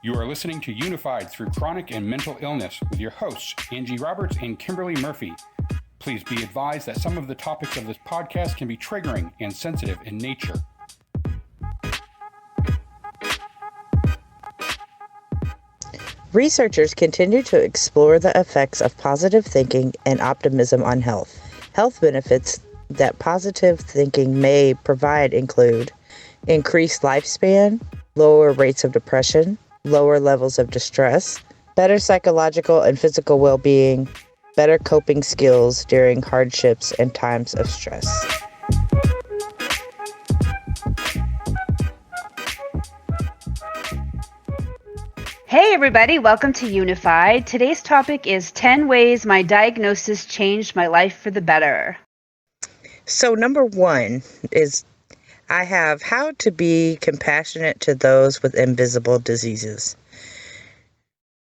You are listening to Unified Through Chronic and Mental Illness with your hosts, Angie Roberts and Kimberly Murphy. Please be advised that some of the topics of this podcast can be triggering and sensitive in nature. Researchers continue to explore the effects of positive thinking and optimism on health. Health benefits that positive thinking may provide include increased lifespan, lower rates of depression, lower levels of distress, better psychological and physical well-being, better coping skills during hardships and times of stress. Hey everybody, welcome to Unified. Today's topic is 10 ways my diagnosis changed my life for the better. So number one is I have how to be compassionate to those with invisible diseases.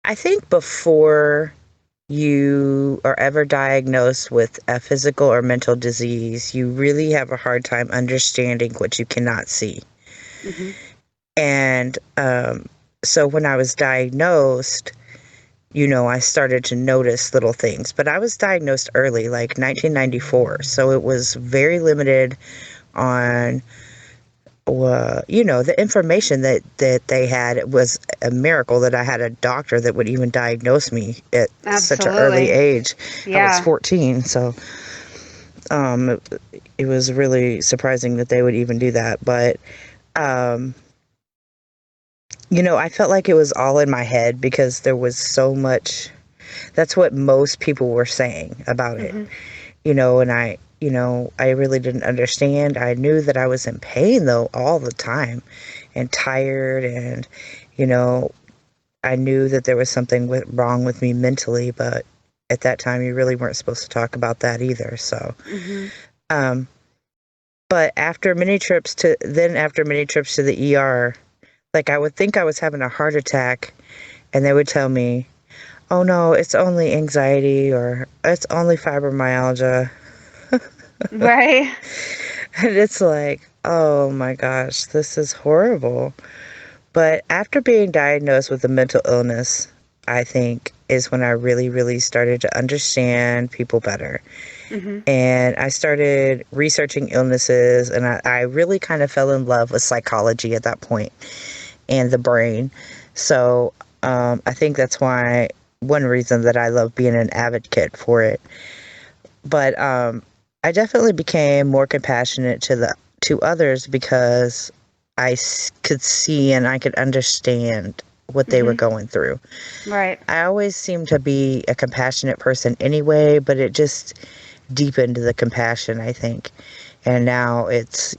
I think before you are ever diagnosed with a physical or mental disease, you really have a hard time understanding what you cannot see. Mm-hmm. And so when I was diagnosed, I started to notice little things. But I was diagnosed early, like 1994. So it was very limited on the information that they had. It was a miracle that I had a doctor that would even diagnose me at such an early age. Yeah. I was 14, so it was really surprising that they would even do that. But I felt like it was all in my head because there was so much. That's what most people were saying about it. And I really didn't understand. I knew that I was in pain, though, all the time and tired. And, I knew that there was something wrong with me mentally. But at that time, you really weren't supposed to talk about that either. So, but after many trips to the ER, like I would think I was having a heart attack and they would tell me, oh no, it's only anxiety or it's only fibromyalgia. Right. And it's like, oh my gosh, this is horrible. But after being diagnosed with a mental illness, I think is when I really, really started to understand people better. And I started researching illnesses, and I really kind of fell in love with psychology at that point and the brain. So I think that's one reason that I love being an advocate for it. But I definitely became more compassionate to others because I could see and I could understand what they were going through. Right. I always seemed to be a compassionate person anyway, but it just deepened the compassion, I think. And now it's,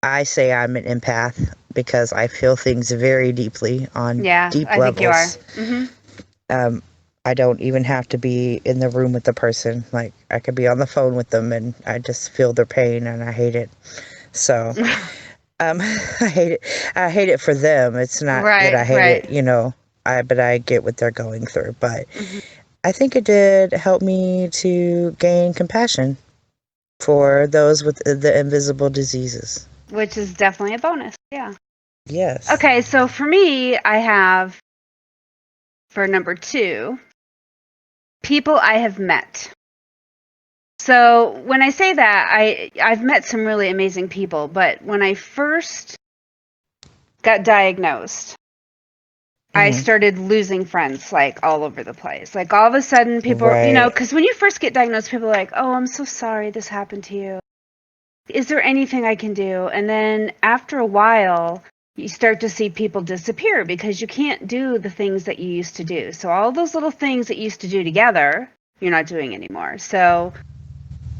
I say I'm an empath because I feel things very deeply on deep I levels. think you are. I don't even have to be in the room with the person. Like, I could be on the phone with them and I just feel their pain and I hate it. So, I hate it. I hate it for them. It's not that I hate it, but I get what they're going through. But I think it did help me to gain compassion for those with the invisible diseases. Which is definitely a bonus. Yeah. Yes. Okay, so for me, I have, for number 2, people I have met. So when I say that, I've met some really amazing people, but when I first got diagnosed, I started losing friends, like, all over the place. Like, all of a sudden, people, because when you first get diagnosed, people are like, oh, I'm so sorry this happened to you. Is there anything I can do? And then after a while, you start to see people disappear because you can't do the things that you used to do. So all those little things that you used to do together, you're not doing anymore. So,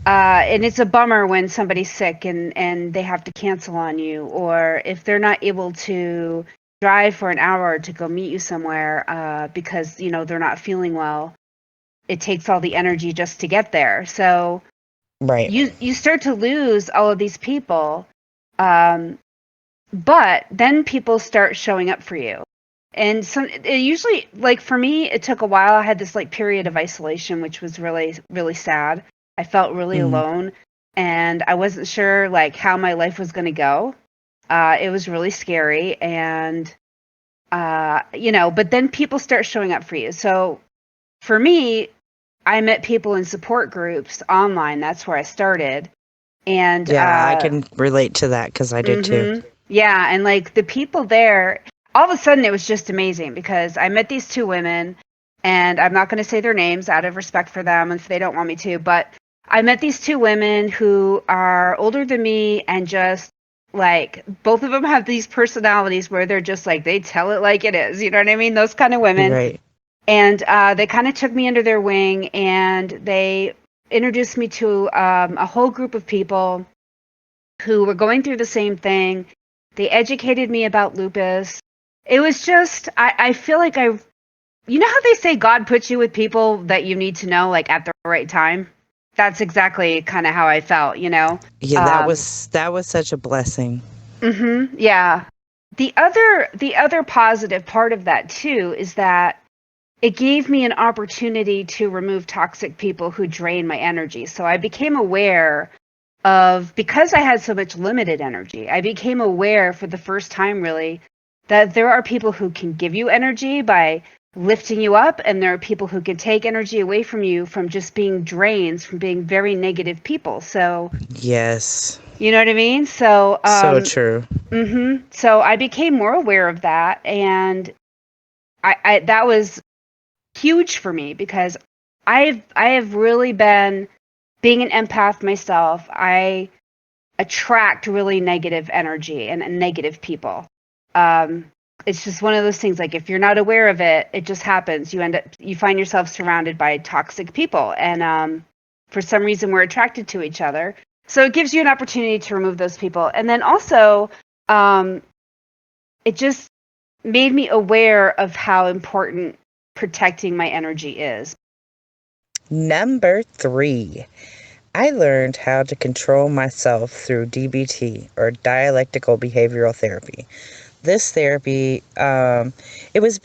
and it's a bummer when somebody's sick and they have to cancel on you, or if they're not able to drive for an hour to go meet you somewhere because, they're not feeling well. It takes all the energy just to get there. So you start to lose all of these people. But then people start showing up for you. And so it usually, like for me, it took a while. I had this like period of isolation, which was really, really sad. I felt really alone and I wasn't sure like how my life was going to go. It was really scary. And but then people start showing up for you. So for me, I met people in support groups online. That's where I started. And Yeah, I can relate to that because I did too. yeah, and like the people there, all of a sudden it was just amazing because I met these two women, and I'm not going to say their names out of respect for them if they don't want me to, but I met these two women who are older than me, and just like both of them have these personalities where they're just like, they tell it like it is, you know what I mean? Those kind of women. Right. And they kind of took me under their wing, and they introduced me to a whole group of people who were going through the same thing. They educated me about lupus. It was just, I feel like you know how they say God puts you with people that you need to know, like at the right time? That's exactly kind of how I felt, you know? Yeah, that was such a blessing. Yeah. The other positive part of that too is that it gave me an opportunity to remove toxic people who drain my energy. So I became aware because I had so much limited energy, I became aware for the first time really that there are people who can give you energy by lifting you up, and there are people who can take energy away from you from just being drains, from being very negative people. So, Yes. you know what I mean? So, So true. so I became more aware of that, and I that was huge for me because I have really been, being an empath myself, I attract really negative energy and negative people. It's just one of those things, like if you're not aware of it, it just happens. You find yourself surrounded by toxic people, and for some reason we're attracted to each other. So it gives you an opportunity to remove those people. And then also, it just made me aware of how important protecting my energy is. Number 3. I learned how to control myself through DBT, or dialectical behavioral therapy. This therapy, it was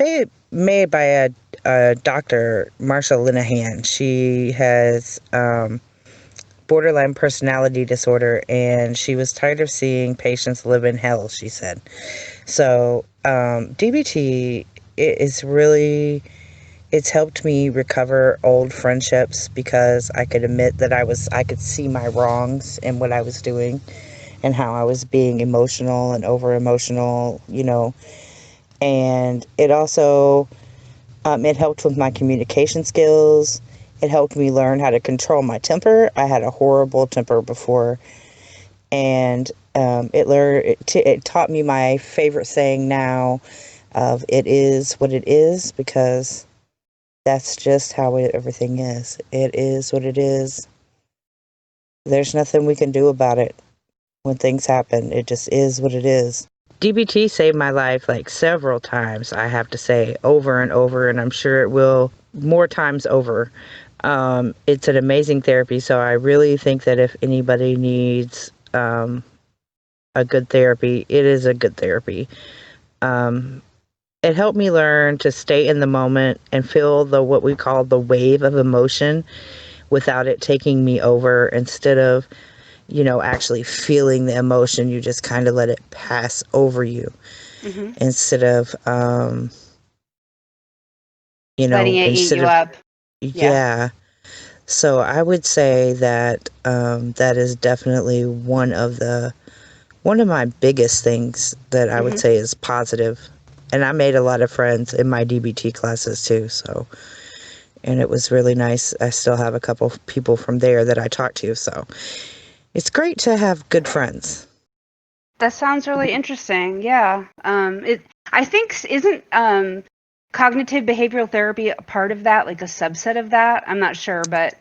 made by a doctor, Marsha Linehan. She has borderline personality disorder, and she was tired of seeing patients live in hell, she said. So DBT it's helped me recover old friendships because I could admit that I could see my wrongs in what I was doing and how I was being emotional and over emotional, and it also it helped with my communication skills. It helped me learn how to control my temper. I had a horrible temper before, and it taught me my favorite saying now of "it is what it is," because that's just how everything is. It is what it is. There's nothing we can do about it when things happen. It just is what it is. DBT saved my life like several times, I have to say, over and over, and I'm sure it will more times over. It's an amazing therapy, so I really think that if anybody needs a good therapy, it is a good therapy. It helped me learn to stay in the moment and feel what we call the wave of emotion without it taking me over. Instead of, actually feeling the emotion, you just kind of let it pass over you. Instead of, Letting it eat you up. Yeah. So I would say that that is definitely one of my biggest things that I would say is positive. And I made a lot of friends in my DBT classes too, and it was really nice. I still have a couple people from there that I talk to, so it's great to have good friends. That sounds really interesting. Yeah. I think, isn't cognitive behavioral therapy a part of that, like a subset of that? I'm not sure, but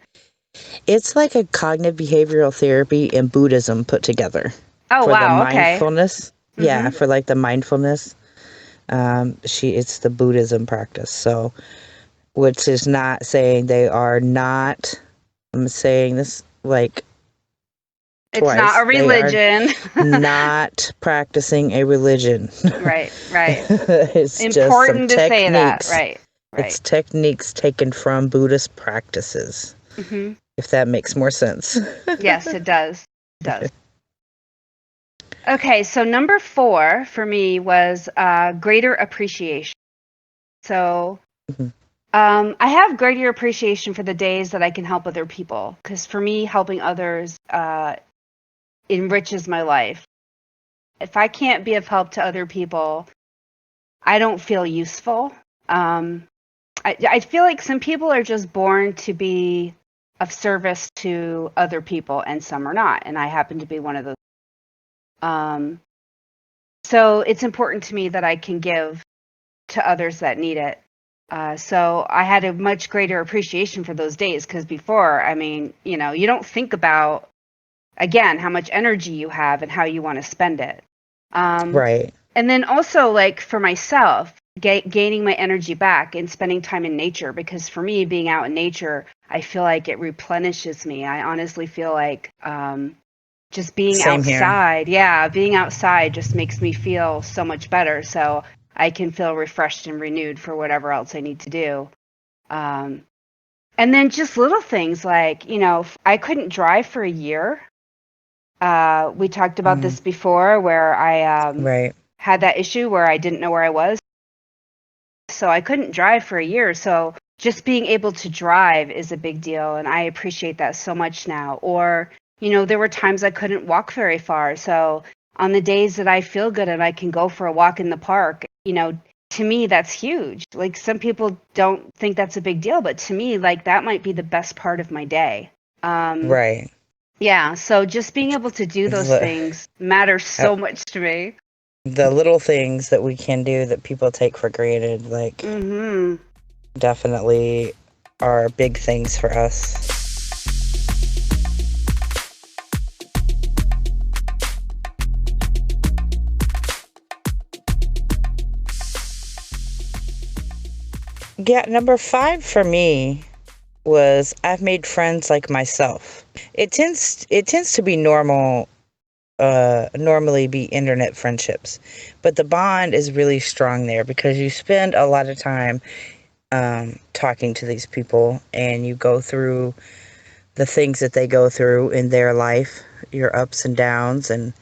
It's like a cognitive behavioral therapy and Buddhism put together. oh For the wow, okay. mindfulness. Yeah, for like the mindfulness. It's the Buddhism practice. So, which is not saying they are not, I'm saying this like It's twice. not a religion. They are not practicing a religion. Right. It's Important just some to say that. techniques. Right. It's techniques taken from Buddhist practices. If that makes more sense. Yes, it does. It does. Okay, so number 4 for me was greater appreciation. So Mhm. I have greater appreciation for the days that I can help other people, because for me, helping others enriches my life. If I can't be of help to other people, I don't feel useful. I feel like some people are just born to be of service to other people, and some are not, and I happen to be one of those. Um, so it's important to me that I can give to others that need it. So I had a much greater appreciation for those days, because before, I mean, you know, you don't think about, again, how much energy you have and how you want to spend it. Right. And then also, like, for myself, gaining my energy back and spending time in nature, because for me, being out in nature, I feel like it replenishes me. I honestly feel like just being Same here. outside, yeah, being outside just makes me feel so much better. So I can feel refreshed and renewed for whatever else I need to do. Um, and then just little things like, you know, I couldn't drive for a year. We talked about Mm, this before, where I right. had that issue where I didn't know where I was. So I couldn't drive for a year. So just being able to drive is a big deal. And I appreciate that so much now. Or, you know, there were times I couldn't walk very far. So on the days that I feel good and I can go for a walk in the park, you know, to me, that's huge. Like, some people don't think that's a big deal, but to me, like, that might be the best part of my day. Um, Right. yeah. So just being able to do those The, things matters uh, so much to me. the little things that we can do that people take for granted, like, Mm-hmm. definitely are big things for us. Yeah, number 5 for me was I've made friends like myself. It tends to be normally be internet friendships, but the bond is really strong there because you spend a lot of time talking to these people, and you go through the things that they go through in their life, your ups and downs, and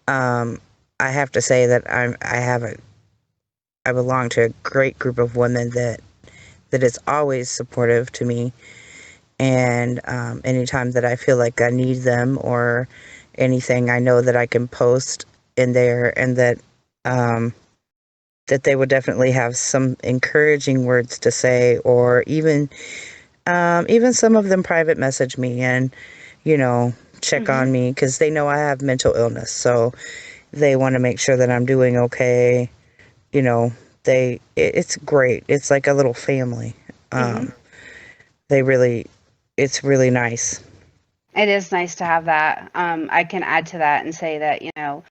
um, I have to say that I belong to a great group of women that is always supportive to me. And anytime that I feel like I need them or anything, I know that I can post in there, and um, that they would definitely have some encouraging words to say, or even some of them private message me and, you know, check Mm-hmm. on me because they know I have mental illness, so they want to make sure that I'm doing okay. You know, it's great. It's like a little family. Mm-hmm. Um, they really, it's really nice. It is nice to have that. I can add to that and say that, you know,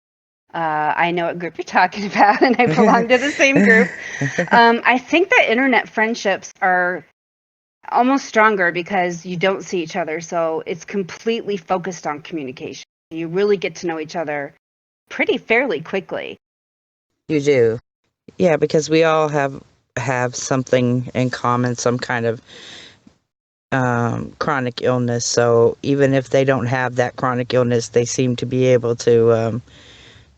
I know what group you're talking about, and I belong to the same group. I think that internet friendships are almost stronger because you don't see each other. So it's completely focused on communication. You really get to know each other pretty fairly quickly. You do. Yeah, because we all have something in common, some kind of chronic illness. So even if they don't have that chronic illness, they seem to be able to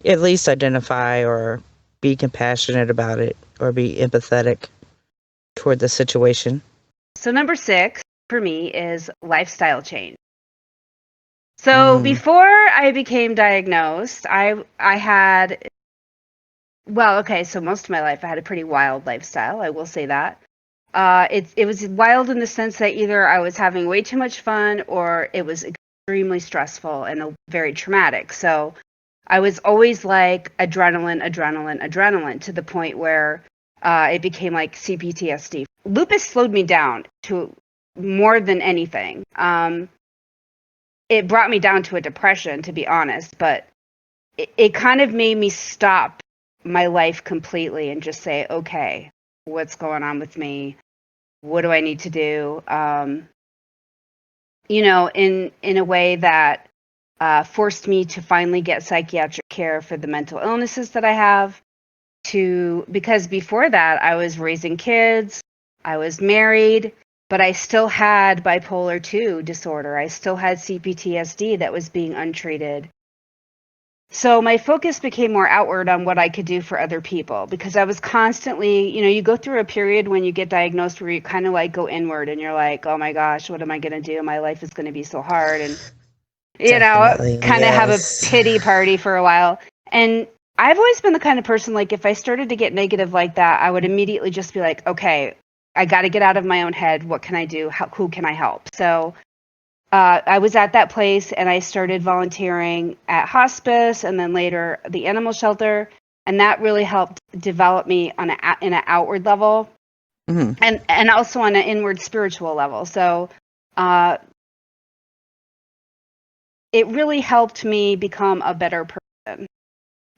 at least identify or be compassionate about it or be empathetic toward the situation. So number 6 for me is lifestyle change. So Mm, before I became diagnosed, I had, well, okay, so most of my life I had a pretty wild lifestyle, I will say that. It was wild in the sense that either I was having way too much fun or it was extremely stressful and very traumatic. So I was always like adrenaline, adrenaline, adrenaline, to the point where it became like CPTSD. Lupus slowed me down to more than anything. It brought me down to a depression, to be honest, but it kind of made me stop my life completely and just say, okay, what's going on with me? What do I need to do? You know, in a way that forced me to finally get psychiatric care for the mental illnesses that I have. Because before that, I was raising kids, I was married, but I still had bipolar 2 disorder. I still had CPTSD that was being untreated. So my focus became more outward on what I could do for other people, because I was constantly, you go through a period when you get diagnosed where you kind of like go inward and you're like, oh my gosh, what am I going to do? My life is going to be so hard. And, Definitely, kind of have a yes. pity party for a while. And I've always been the kind of person, like, if I started to get negative like that, I would immediately just be like, okay, I got to get out of my own head. What can I do? Who can I help? So I was at that place and I started volunteering at hospice and then later the animal shelter. And that really helped develop me in an outward level, Mm-hmm. and also on an inward spiritual level. So uh, it really helped me become a better person.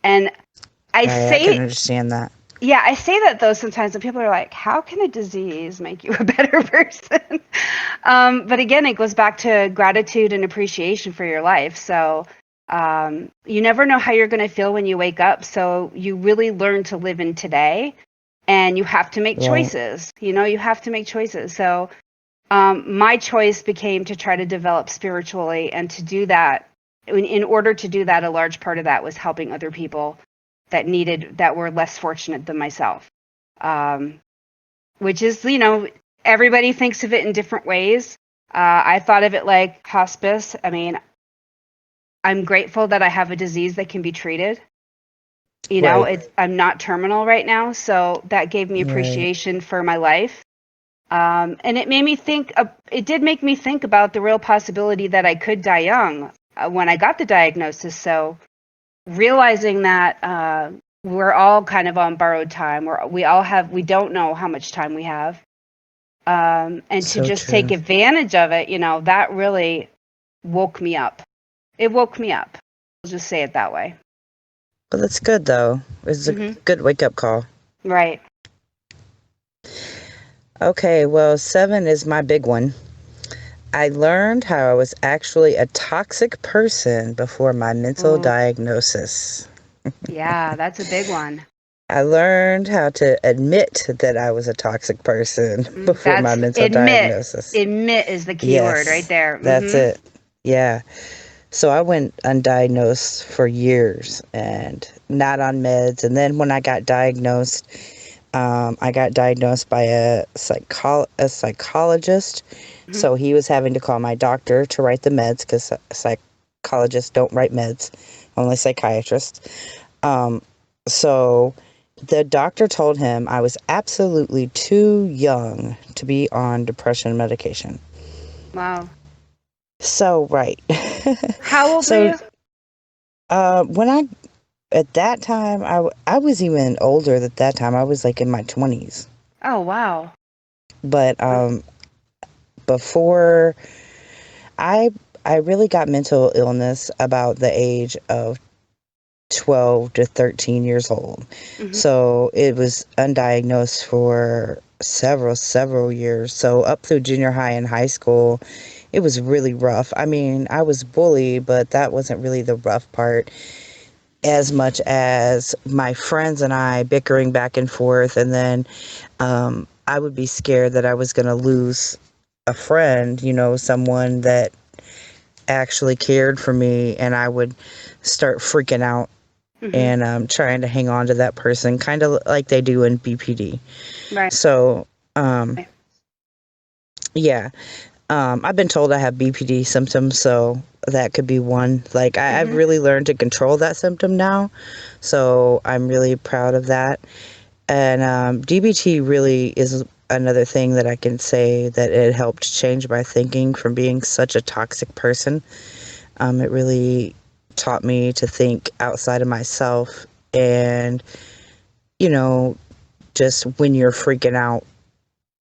And I Right, I can say, understand that. yeah, I say that though sometimes when people are like, how can a disease make you a better person? But again, it goes back to gratitude and appreciation for your life. So you never know how you're going to feel when you wake up. So you really learn to live in today, and you have to make Right. choices. You have to make choices. So my choice became to try to develop spiritually, and to do that, in order to do that, a large part of that was helping other people that were less fortunate than myself. Which is, everybody thinks of it in different ways. I thought of it like hospice. I mean, I'm grateful that I have a disease that can be treated. Right. I'm not terminal right now, so that gave me Right. appreciation for my life. And it made me think. It did make me think about the real possibility that I could die young when I got the diagnosis. So realizing that we're all kind of on borrowed time, we don't know how much time we have, and to So just take true. advantage of it, that really woke me up. It woke me up. I'll just say it that way. But that's good, though. It's a Hmm. good wake-up call. Right. Okay, well, 7 is my big one. I learned how I was actually a toxic person before my mental Oh, diagnosis. yeah, that's a big one. I learned how to admit that I was a toxic person before my That's mental admit. diagnosis. Admit is the key word right Yes, there. that's Hmm. it. Yeah. So I went undiagnosed for years and not on meds. And then when I got diagnosed by a psychologist. Hmm. So he was having to call my doctor to write the meds because psychologists don't write meds, only psychiatrists. Um, so the doctor told him I was absolutely too young to be on depression medication. Wow. So, right. How old were So, you? when at that time, I was even older at that time. I was like in my 20s. Oh, wow. But before I I really got mental illness about the age of 12 to 13 years old. Hmm. So it was undiagnosed for several years. So up through junior high and high school, it was really rough. I mean, I was bullied, but that wasn't really the rough part, as much as my friends and I bickering back and forth. And then I would be scared that I was going to lose a friend, someone that actually cared for me, and I would start freaking out Hmm. and trying to hang on to that person, kind of like they do in BPD. Right. So, yeah, I've been told I have BPD symptoms, so that could be one. Like, I've Hmm. really learned to control that symptom now, so I'm really proud of that. And DBT really is another thing that I can say that it helped change my thinking from being such a toxic person. It really taught me to think outside of myself, and, you know, just when you're freaking out,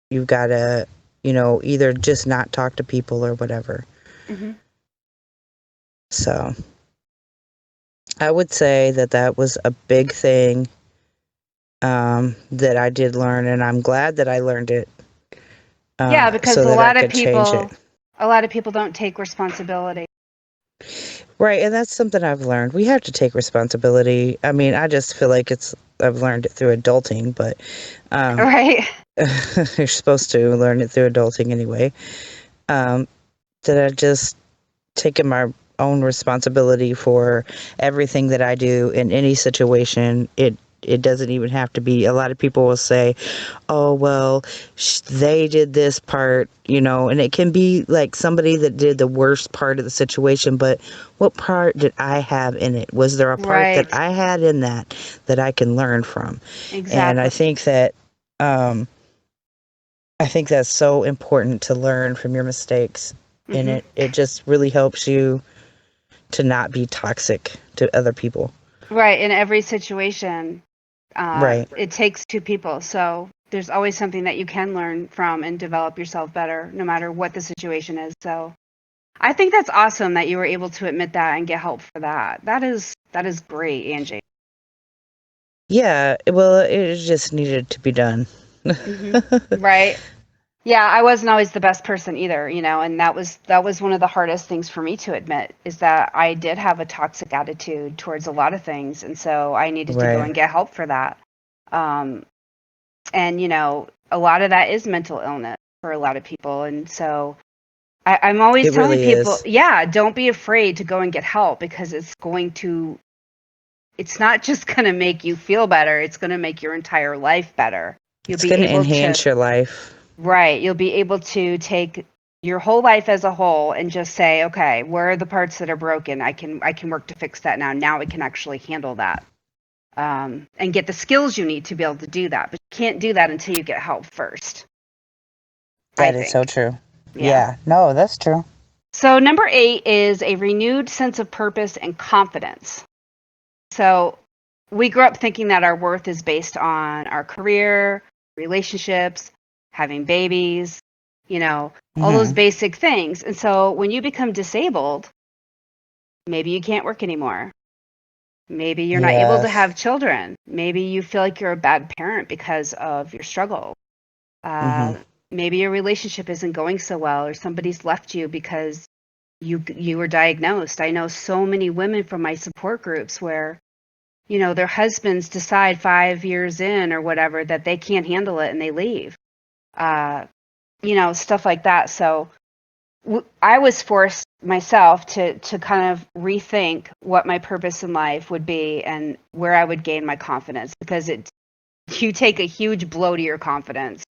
you've got to, either just not talk to people or whatever. Hmm. So I would say that was a big thing that I did learn, and I'm glad that I learned it Yeah, because so that I could change it. a lot of people don't take responsibility. Right, and that's something I've learned. We have to take responsibility. I mean, I just feel like I've learned it through adulting, but Right. you're supposed to learn it through adulting anyway. That I've just taken my own responsibility for everything that I do in any situation. It doesn't even have to be. A lot of people will say, oh, well, they did this part, and it can be like somebody that did the worst part of the situation, but what part did I have in it? Was there a part that Right. I had in that I can learn from? And Exactly. I think that's so important to learn from your mistakes. And Hmm. it just really helps you to not be toxic to other people. Right. In every situation, Right. it takes two people. So there's always something that you can learn from and develop yourself better, no matter what the situation is. So I think that's awesome that you were able to admit that and get help for that. That is great, Angie. Yeah, well, it just needed to be done. Hmm. Right. Yeah, I wasn't always the best person either, and that was one of the hardest things for me to admit is that I did have a toxic attitude towards a lot of things, and so I needed to go Right. and get help for that. Um, and a lot of that is mental illness for a lot of people, and so I'm always It telling really people, is. yeah, don't be afraid to go and get help because it's not just going to make you feel better, it's going to make your entire life better. You'll It's be going to able to enhance your life. Right. You'll be able to take your whole life as a whole and just say, okay, where are the parts that are broken? I can work to fix that now. Now I can actually handle that. And get the skills you need to be able to do that. But you can't do that until you get help first, I That is so think. true. Yeah. Yeah, no, that's true. So number 8 is a renewed sense of purpose and confidence. So we grew up thinking that our worth is based on our career, relationships, having babies, all those Hmm. basic things. And so when you become disabled, maybe you can't work anymore. Maybe you're not able to Yes. have children. Maybe you feel like you're a bad parent because of your struggle. Hmm. Uh, Maybe your relationship isn't going so well, or somebody's left you because you were diagnosed. I know so many women from my support groups where their husbands decide 5 years in or whatever that they can't handle it and they leave. Stuff like that. So I was forced myself to kind of rethink what my purpose in life would be and where I would gain my confidence because you take a huge blow to your confidence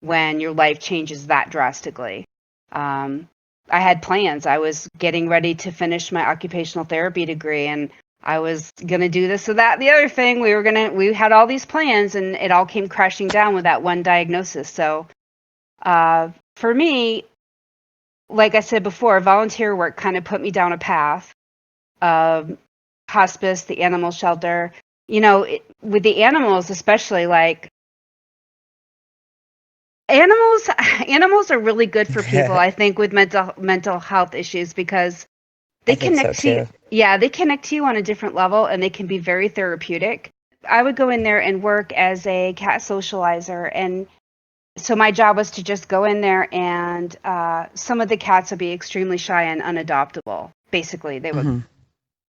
when your life changes that drastically. Um, I had plans. I was getting ready to finish my occupational therapy degree and I was going to do this or that, the other thing. We had all these plans and it all came crashing down with that one diagnosis. So for me, like I said before, volunteer work kind of put me down a path of hospice, the animal shelter. With the animals, especially like animals, animals are really good for people. I think with mental health issues because I they think so connect to you. too. Yeah, they connect to you on a different level, and they can be very therapeutic. I would go in there and work as a cat socializer, and so my job was to just go in there and some of the cats would be extremely shy and unadoptable. Basically, they would Hmm.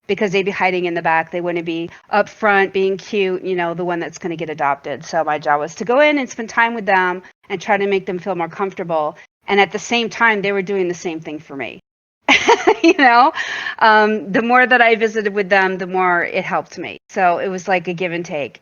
because they'd be hiding in the back. They wouldn't be up front being cute, the one that's going to get adopted. So my job was to go in and spend time with them and try to make them feel more comfortable. And at the same time, they were doing the same thing for me. you know, the more that I visited with them, the more it helped me. So it was like a give and take.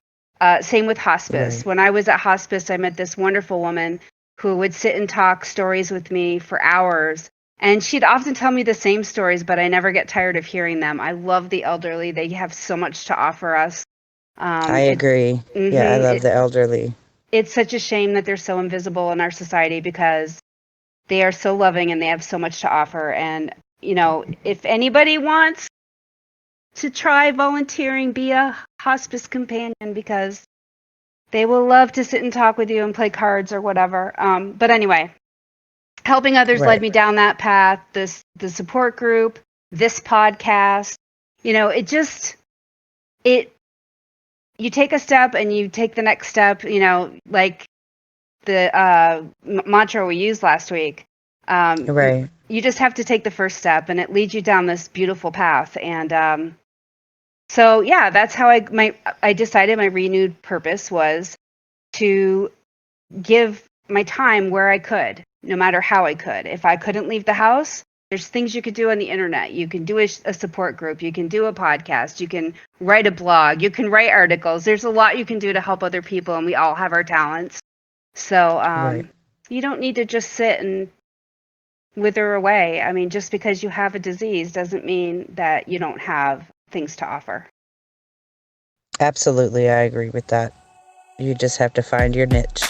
Same with hospice. Right. When I was at hospice, I met this wonderful woman who would sit and talk stories with me for hours. And she'd often tell me the same stories, but I never get tired of hearing them. I love the elderly. They have so much to offer us. I It, agree. Yeah, I love it, the elderly. it's such a shame that they're so invisible in our society because they are so loving and they have so much to offer. And, if anybody wants to try volunteering, be a hospice companion because they will love to sit and talk with you and play cards or whatever. But anyway, helping others led Right. me down that path. The support group, this podcast, it just, it, you take a step and you take the next step, like the mantra we used last week. Right. You just have to take the first step and it leads you down this beautiful path. And so yeah, that's how I decided my renewed purpose was to give my time where I could, no matter how I could. If I couldn't leave the house, There's things you could do on the internet. You can do a support group. You can do a podcast. You can write a blog. You can write articles. There's a lot you can do to help other people, and we all have our talents. So Right. you don't need to just sit and wither away. I mean, just because you have a disease doesn't mean that you don't have things to offer. Absolutely, I agree with that. You just have to find your niche.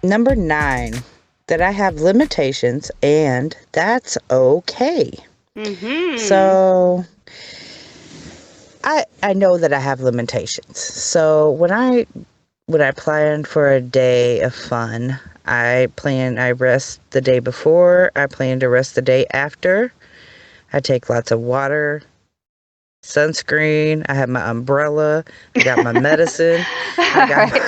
Number 9, that I have limitations, and that's okay. Mm-hmm. So I know that I have limitations. So when I plan for a day of fun, I rest the day before, I plan to rest the day after. I take lots of water, sunscreen, I have my umbrella, I got my medicine, I got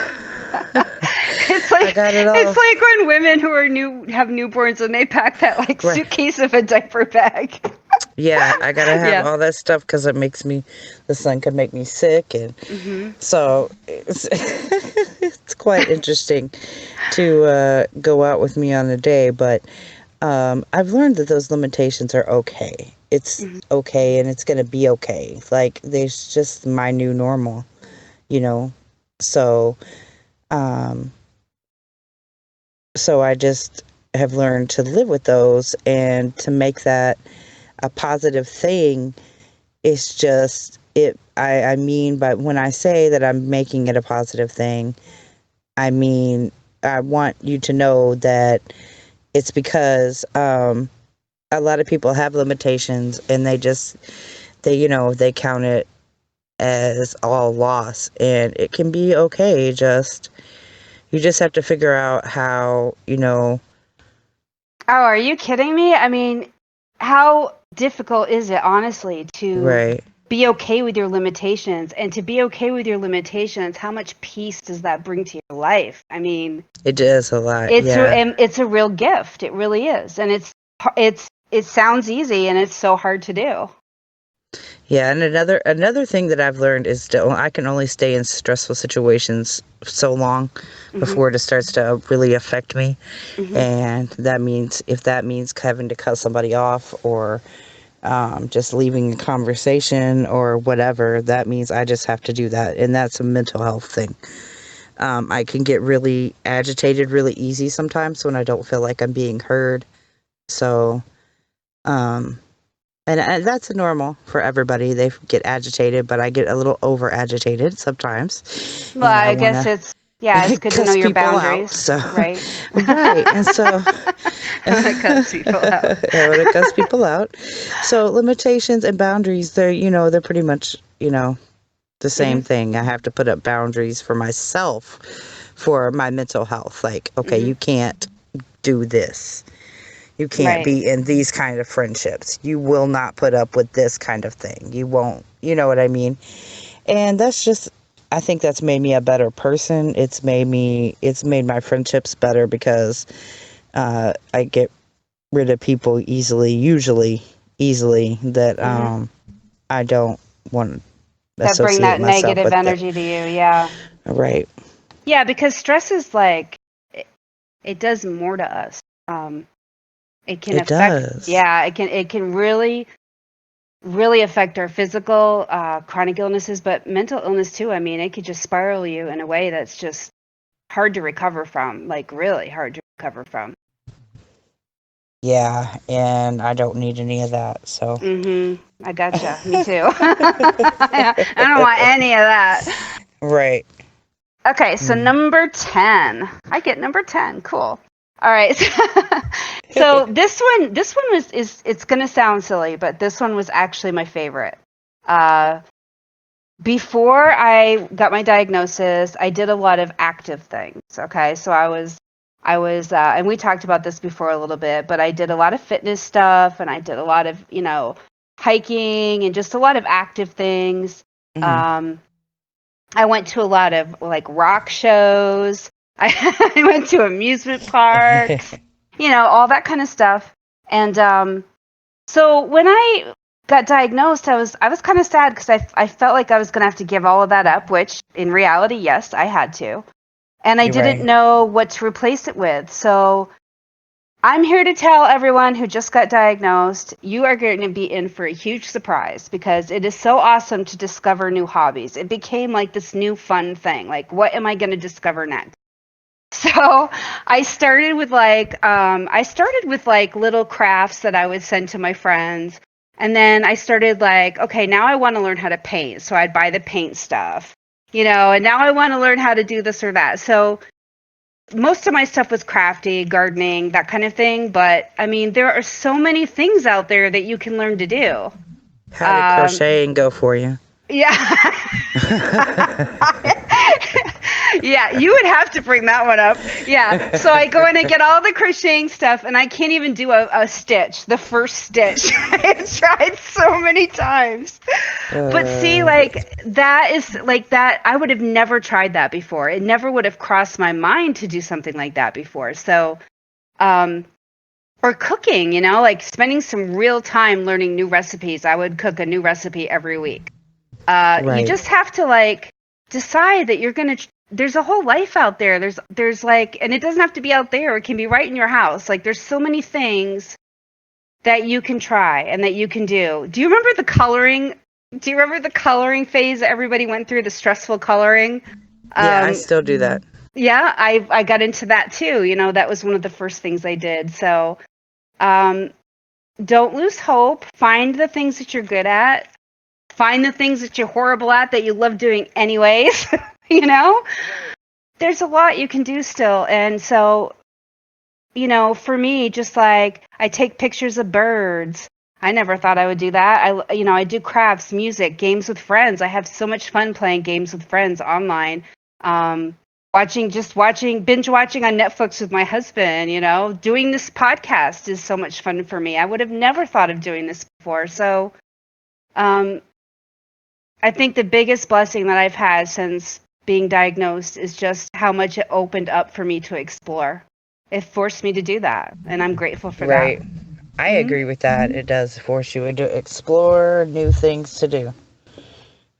I got it all. It's like when women who are have newborns and they pack that like Right. suitcase of a diaper bag. Yeah, I gotta have Yeah. all that stuff because the sun could make me sick, and so it's quite interesting to go out with me on a day. But I've learned that those limitations are okay. It's okay, and it's gonna be okay. Like, there's just my new normal, you know. So, so I just have learned to live with those and to make that a positive thing. It's just it. I mean, but when I say that I'm making it a positive thing, I mean, I want you to know that it's because a lot of people have limitations, and they count it as all loss, and it can be okay. You just have to figure out how, Oh, are you kidding me? I mean, how difficult is it, honestly, to right. be okay with your limitations? And to be okay with your limitations, how much peace does that bring to your life? I mean, It does a lot. it's a real gift. It really is. And it sounds easy, and it's so hard to do. Yeah, and another thing that I've learned is I can only stay in stressful situations so long before it starts to really affect me. And that means, if that means having to cut somebody off, or just leaving a conversation or whatever, that means I just have to do that. And that's a mental health thing. I can get really agitated really easy sometimes when I don't feel like I'm being heard. So, and that's normal for everybody. They get agitated, but I get a little over agitated sometimes. Well, And I I want guess to it's good to know cuss your people boundaries, out. So, right? right. And so I want to cuss people out. I want to cuss people out. So limitations and boundaries, they're pretty much, the same thing. I have to put up boundaries for myself, for my mental health. Like, okay, you can't do this. You can't Right. be in these kind of friendships. You will not put up with this kind of thing. You won't. You know what I mean? And I think that's made me a better person. It's made my friendships better, because I get rid of people usually easily, that I don't want to That bring associate that myself negative with it. energy to you, yeah. Right. Yeah, because stress is like, it does more to us. It can It affect, does. yeah, it can really, really affect our physical, chronic illnesses, but mental illness too. I mean, it could just spiral you in a way that's just hard to recover from, like really hard to recover from. Yeah, and I don't need any of that. So. I gotcha. Me too. I don't want any of that. Right. Okay, so number 10. I get number 10. Cool. All right. So this one it's going to sound silly, but this one was actually my favorite. Before I got my diagnosis, I did a lot of active things. Okay, so I was, and we talked about this before a little bit, but I did a lot of fitness stuff, and I did a lot of, hiking, and just a lot of active things. I went to a lot of like rock shows. I went to amusement parks, all that kind of stuff. And so when I got diagnosed, I was kind of sad because I felt like I was going to have to give all of that up, which in reality, yes, I had to. And I didn't know what to replace it with. So I'm here to tell everyone who just got diagnosed, you are going to be in for a huge surprise because it is so awesome to discover new hobbies. It became like this new fun thing. Like, what am I going to discover next? So I started with like little crafts that I would send to my friends. And then I started like, okay, now I want to learn how to paint. So I'd buy the paint stuff, and now I want to learn how to do this or that. So most of my stuff was crafty, gardening, that kind of thing. But I mean, there are so many things out there that you can learn to do. How did crocheting go for you? Yeah. Yeah, you would have to bring that one up. Yeah. So I go in and get all the crocheting stuff, and I can't even do a stitch, the first stitch. I've tried so many times. But see, like, that is like that. I would have never tried that before. It never would have crossed my mind to do something like that before. So, or cooking, like spending some real time learning new recipes. I would cook a new recipe every week. You just have to like decide that you're going to, there's a whole life out there. There's like, and it doesn't have to be out there. It can be right in your house. Like there's so many things that you can try and that you can do. Do you remember the coloring? Do you remember the coloring phase that everybody went through, the stressful coloring? Yeah, I still do that. Yeah, I got into that too. That was one of the first things I did. So, don't lose hope. Find the things that you're good at. Find the things that you're horrible at that you love doing anyways. There's a lot you can do still. And so, for me, just like I take pictures of birds. I never thought I would do that. I do crafts, music, games with friends. I have so much fun playing games with friends online. Binge watching on Netflix with my husband, doing this podcast is so much fun for me. I would have never thought of doing this before. So, I think the biggest blessing that I've had since being diagnosed is just how much it opened up for me to explore. It forced me to do that, and I'm grateful for that. Right. I agree with that. It does force you to explore new things to do,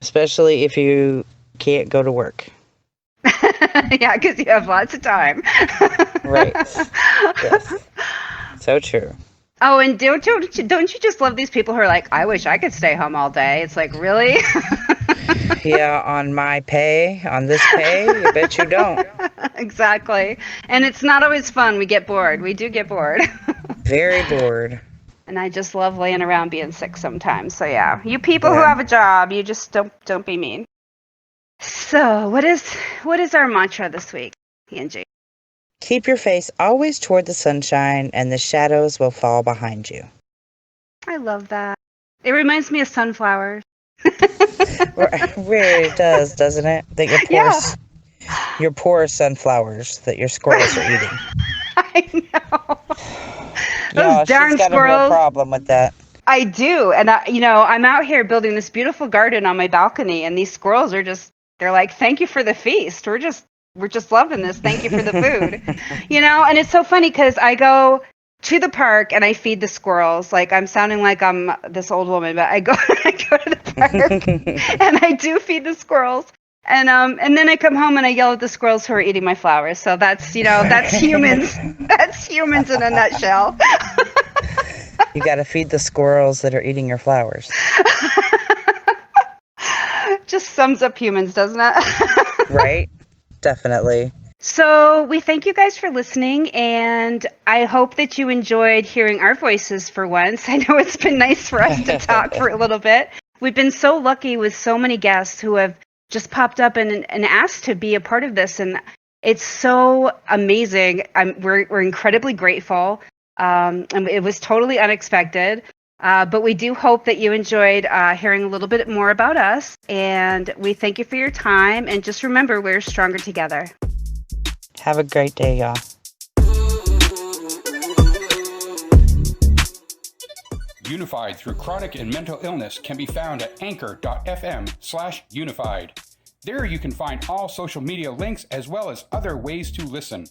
especially if you can't go to work. Yeah, because you have lots of time. Right. Yes. So true. Oh, and don't you just love these people who are like, I wish I could stay home all day? It's like, really? Yeah, on this pay, you bet you don't. Exactly. And it's not always fun. We get bored. We do get bored. Very bored. And I just love laying around being sick sometimes. So yeah, you people who have a job, you just don't be mean. So what is our mantra this week, Angie? Keep your face always toward the sunshine, and the shadows will fall behind you. I love that. It reminds me of sunflowers. Really does, doesn't it? That your poor sunflowers that your squirrels are eating. I know. Yeah, darn she's got squirrels. A real problem with that. I do, and I'm out here building this beautiful garden on my balcony, and these squirrels they're like, thank you for the feast. We're just loving this. Thank you for the food. And it's so funny because I go to the park and I feed the squirrels. Like I'm sounding like I'm this old woman, but I go to the park and I do feed the squirrels. And then I come home and I yell at the squirrels who are eating my flowers. So that's humans. That's humans in a nutshell. You got to feed the squirrels that are eating your flowers. Just sums up humans, doesn't it? Right? Definitely. So we thank you guys for listening, and I hope that you enjoyed hearing our voices for once. I know it's been nice for us to talk for a little bit. We've been so lucky with so many guests who have just popped up and asked to be a part of this, and it's so amazing. We're incredibly grateful, and it was totally unexpected. But we do hope that you enjoyed hearing a little bit more about us, and we thank you for your time. And just remember, we're stronger together. Have a great day, y'all. Unified through chronic and mental illness can be found at anchor.fm/unified. There you can find all social media links as well as other ways to listen.